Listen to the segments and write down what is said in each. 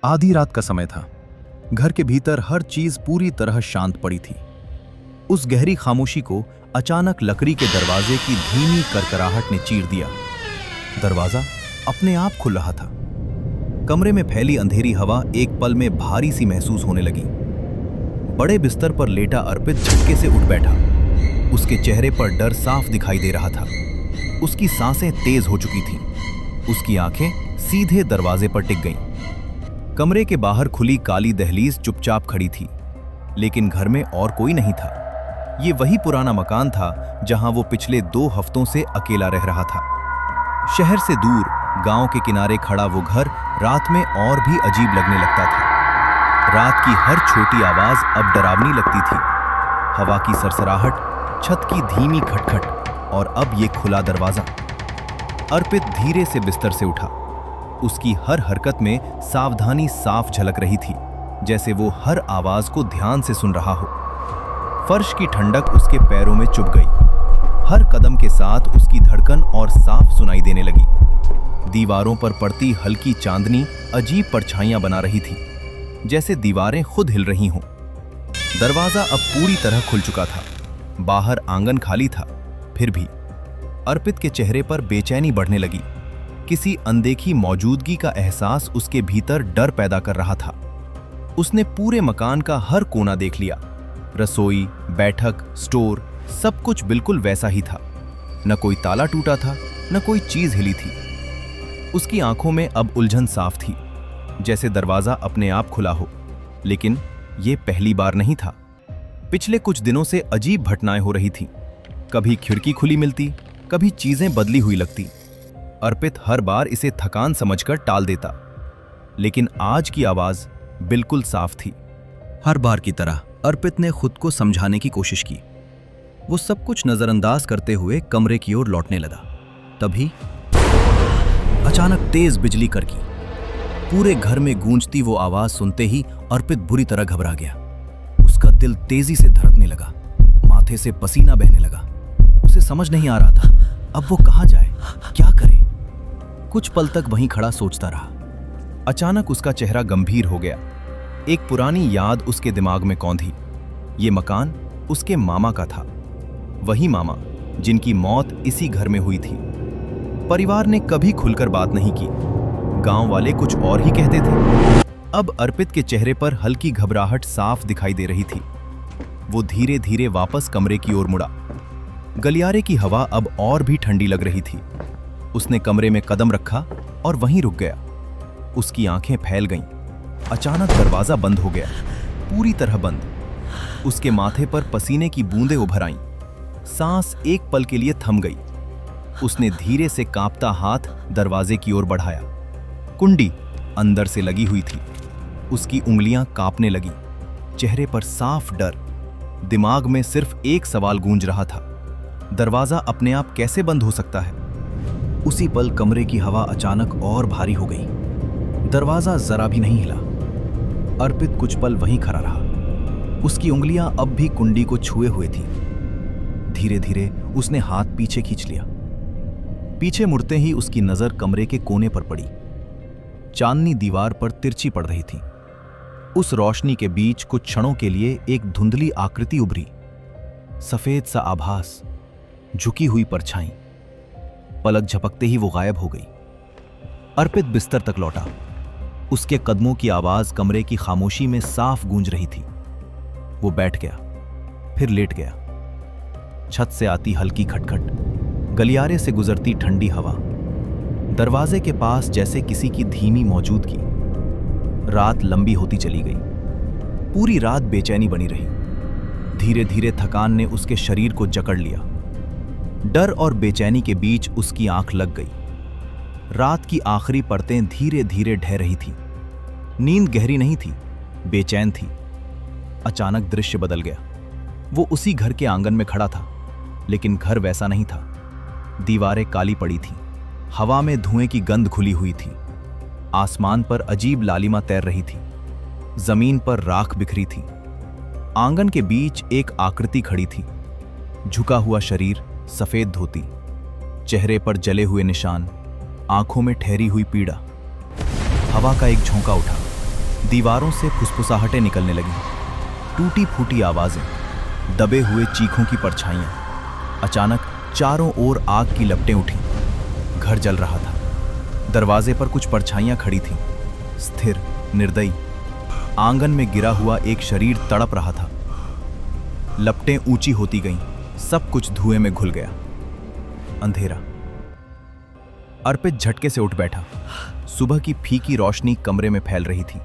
आधी रात का समय था। घर के भीतर हर चीज पूरी तरह शांत पड़ी थी। उस गहरी खामोशी को अचानक लकड़ी के दरवाजे की धीमी करकराहट ने चीर दिया। दरवाजा अपने आप खुल रहा था। कमरे में फैली अंधेरी हवा एक पल में भारी सी महसूस होने लगी। बड़े बिस्तर पर लेटा अर्पित झटके से उठ बैठा। उसके चेहरे पर डर साफ दिखाई दे रहा था। उसकी सांसें तेज हो चुकी थीं। उसकी आंखें सीधे दरवाजे पर टिक गईं। कमरे के बाहर खुली काली दहलीज चुपचाप खड़ी थी, लेकिन घर में और कोई नहीं था। ये वही पुराना मकान था जहां वो पिछले 2 हफ्तों से अकेला रह रहा था। शहर से दूर गांव के किनारे खड़ा वो घर रात में और भी अजीब लगने लगता था। रात की हर छोटी आवाज अब डरावनी लगती थी। हवा की सरसराहट, छत की धीमी खटखट और अब ये खुला दरवाजा। अर्पित धीरे से बिस्तर से उठा। उसकी हर हरकत में सावधानी साफ झलक रही थी, जैसे वो हर आवाज को ध्यान से सुन रहा हो। फर्श की ठंडक उसके पैरों में चुभ गई। हर कदम के साथ उसकी धड़कन और साफ सुनाई देने लगी। दीवारों पर पड़ती हल्की चांदनी अजीब परछाइयां बना रही थी, जैसे दीवारें खुद हिल रही हों। दरवाजा अब पूरी तरह खुल चुका था। बाहर आंगन खाली था, फिर भी अर्पित के चेहरे पर बेचैनी बढ़ने लगी। किसी अनदेखी मौजूदगी का एहसास उसके भीतर डर पैदा कर रहा था। उसने पूरे मकान का हर कोना देख लिया। रसोई, बैठक, स्टोर, सब कुछ बिल्कुल वैसा ही था। न कोई ताला टूटा था, न कोई चीज हिली थी। उसकी आंखों में अब उलझन साफ थी, जैसे दरवाजा अपने आप खुला हो। लेकिन यह पहली बार नहीं था। पिछले कुछ दिनों से अजीब घटनाएं हो रही थीं। कभी खिड़की खुली मिलती, कभी चीजें बदली हुई लगती। अर्पित हर बार इसे थकान समझकर टाल देता, लेकिन आज की आवाज बिल्कुल साफ थी। हर बार की तरह अर्पित ने खुद को समझाने की कोशिश की। वो सब कुछ नजरअंदाज करते हुए कमरे की ओर लौटने लगा। तभी अचानक तेज बिजली कड़की। पूरे घर में गूंजती वो आवाज सुनते ही अर्पित बुरी तरह घबरा गया। उसका दिल तेजी से धड़कने लगा, माथे से पसीना बहने लगा। उसे समझ नहीं आ रहा था अब वो कहां जाए, क्या करे। कुछ पल तक वहीं खड़ा सोचता रहा। अचानक उसका चेहरा गंभीर हो गया। एक पुरानी याद उसके दिमाग में कौंधी। ये मकान उसके मामा का था, वही मामा जिनकी मौत इसी घर में हुई थी। परिवार ने कभी खुलकर बात नहीं की। गांव वाले कुछ और ही कहते थे। अब अर्पित के चेहरे पर हल्की घबराहट साफ दिखाई दे रही थी। वो धीरे धीरे वापस कमरे की ओर मुड़ा। गलियारे की हवा अब और भी ठंडी लग रही थी। उसने कमरे में कदम रखा और वहीं रुक गया। उसकी आंखें फैल गईं। अचानक दरवाजा बंद हो गया, पूरी तरह बंद। उसके माथे पर पसीने की बूंदें उभर आईं। सांस एक पल के लिए थम गई। उसने धीरे से कांपता हाथ दरवाजे की ओर बढ़ाया। कुंडी अंदर से लगी हुई थी। उसकी उंगलियां कांपने लगी। चेहरे पर साफ डर। दिमाग में सिर्फ एक सवाल गूंज रहा था, दरवाजा अपने आप कैसे बंद हो सकता है। उसी पल कमरे की हवा अचानक और भारी हो गई। दरवाजा जरा भी नहीं हिला। अर्पित कुछ पल वहीं खड़ा रहा। उसकी उंगलियां अब भी कुंडी को छुए हुए थी। धीरे धीरे उसने हाथ पीछे खींच लिया। पीछे मुड़ते ही उसकी नजर कमरे के कोने पर पड़ी। चांदनी दीवार पर तिरछी पड़ रही थी। उस रोशनी के बीच कुछ क्षणों के लिए एक धुंधली आकृति उभरी। सफेद सा आभास, झुकी हुई परछाई। पलक झपकते ही वो गायब हो गई। अर्पित बिस्तर तक लौटा। उसके कदमों की आवाज कमरे की खामोशी में साफ गूंज रही थी। वो बैठ गया, फिर लेट गया। छत से आती हल्की खटखट, गलियारे से गुजरती ठंडी हवा, दरवाजे के पास जैसे किसी की धीमी मौजूदगी। रात लंबी होती चली गई। पूरी रात बेचैनी बनी रही। धीरे धीरे थकान ने उसके शरीर को जकड़ लिया। डर और बेचैनी के बीच उसकी आंख लग गई। रात की आखिरी परतें धीरे धीरे ढह रही थी। नींद गहरी नहीं थी, बेचैन थी। अचानक दृश्य बदल गया। वो उसी घर के आंगन में खड़ा था, लेकिन घर वैसा नहीं था। दीवारें काली पड़ी थीं। हवा में धुएं की गंध घुली हुई थी। आसमान पर अजीब लालिमा तैर रही थी। जमीन पर राख बिखरी थी। आंगन के बीच एक आकृति खड़ी थी। झुका हुआ शरीर, सफेद धोती, चेहरे पर जले हुए निशान, आंखों में ठहरी हुई पीड़ा। हवा का एक झोंका उठा। दीवारों से फुसफुसाहटें निकलने लगीं, टूटी फूटी आवाजें, दबे हुए चीखों की परछाइयां। अचानक चारों ओर आग की लपटें उठीं। घर जल रहा था। दरवाजे पर कुछ परछाइयां खड़ी थीं, स्थिर, निर्दयी। आंगन में गिरा हुआ एक शरीर तड़प रहा था। लपटें ऊंची होती गईं, सब कुछ धुएं में घुल गया। अंधेरा। अर्पित झटके से उठ बैठा। सुबह की फीकी रोशनी कमरे में फैल रही थी।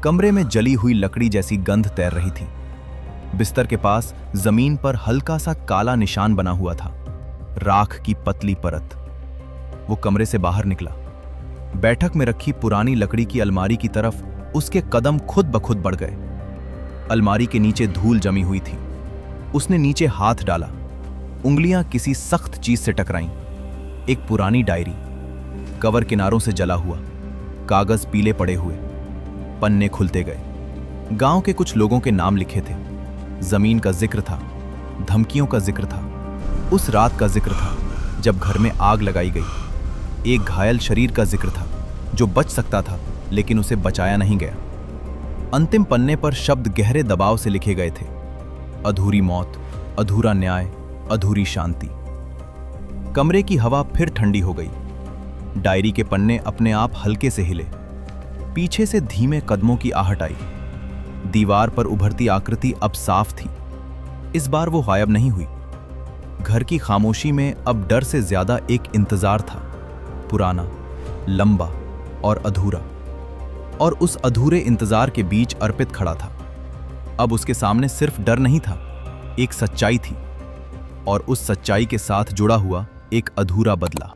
कमरे में जली हुई लकड़ी जैसी गंध तैर रही थी। बिस्तर के पास जमीन पर हल्का सा काला निशान बना हुआ था, राख की पतली परत। वो कमरे से बाहर निकला। बैठक में रखी पुरानी लकड़ी की अलमारी की तरफ उसके कदम खुद ब खुद बढ़ गए। अलमारी के नीचे धूल जमी हुई थी। उसने नीचे हाथ डाला। उंगलियां किसी सख्त चीज से टकराईं। एक पुरानी डायरी, कवर किनारों से जला हुआ, कागज पीले पड़े हुए, पन्ने खुलते गए। गांव के कुछ लोगों के नाम लिखे थे। जमीन का जिक्र था, धमकियों का जिक्र था, उस रात का जिक्र था जब घर में आग लगाई गई। एक घायल शरीर का जिक्र था जो बच सकता था लेकिन उसे बचाया नहीं गया। अंतिम पन्ने पर शब्द गहरे दबाव से लिखे गए थे, अधूरी मौत, अधूरा न्याय, अधूरी शांति। कमरे की हवा फिर ठंडी हो गई। डायरी के पन्ने अपने आप हल्के से हिले। पीछे से धीमे कदमों की आहट आई। दीवार पर उभरती आकृति अब साफ थी। इस बार वो गायब नहीं हुई। घर की खामोशी में अब डर से ज्यादा एक इंतजार था, पुराना, लंबा और अधूरा। और उस अधूरे इंतजार के बीच अर्पित खड़ा था। अब उसके सामने सिर्फ डर नहीं था, एक सच्चाई थी, और उस सच्चाई के साथ जुड़ा हुआ एक अधूरा बदला।